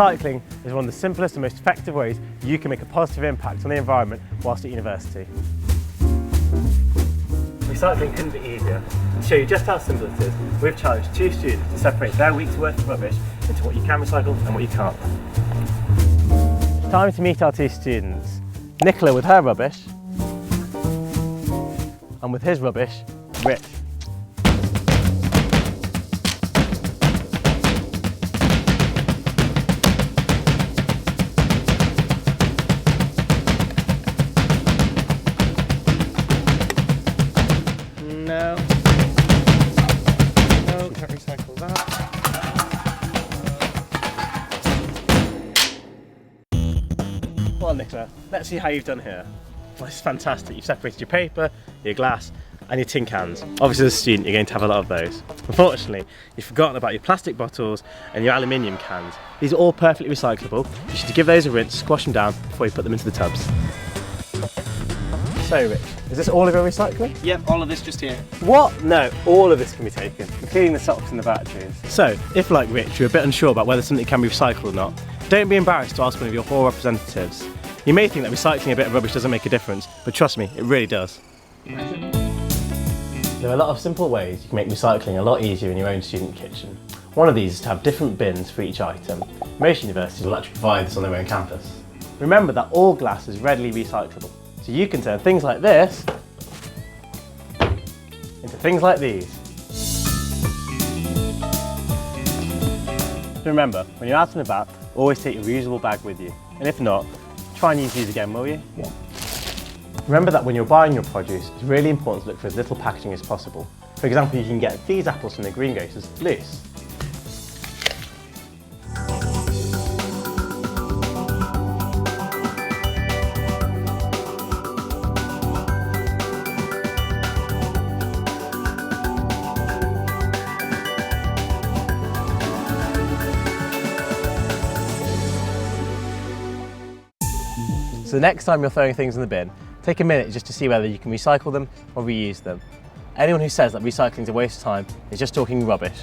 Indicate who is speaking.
Speaker 1: Recycling is one of the simplest and most effective ways you can make a positive impact on the environment whilst at university. Recycling couldn't be easier. To show you just how simple it is, we've challenged 2 students to separate their week's worth of rubbish into what you can recycle and what you can't. It's time to meet our 2 students. Nicola with her rubbish, and with his rubbish, Rich. No, can't recycle that. Well, Nicola, let's see how you've done here. Well, this is fantastic. You've separated your paper, your glass, and your tin cans. Obviously, as a student, you're going to have a lot of those. Unfortunately, you've forgotten about your plastic bottles and your aluminium cans. These are all perfectly recyclable. You should give those a rinse, squash them down before you put them into the tubs. So, Rich, is this all of your recycling?
Speaker 2: Yep, all of this just here.
Speaker 1: What? No, all of this can be taken, including the socks and the batteries. So, if like Rich, you're a bit unsure about whether something can be recycled or not, don't be embarrassed to ask one of your hall representatives. You may think that recycling a bit of rubbish doesn't make a difference, but trust me, it really does. There are a lot of simple ways you can make recycling a lot easier in your own student kitchen. One of these is to have different bins for each item. Most universities will actually provide this on their own campus. Remember that all glass is readily recyclable. So you can turn things like this into things like these. So remember, when you're out and about, always take your reusable bag with you. And if not, try and use these again, will you? Yeah. Remember that when you're buying your produce, it's really important to look for as little packaging as possible. For example, you can get these apples from the greengrocers loose. So the next time you're throwing things in the bin, take a minute just to see whether you can recycle them or reuse them. Anyone who says that recycling is a waste of time is just talking rubbish.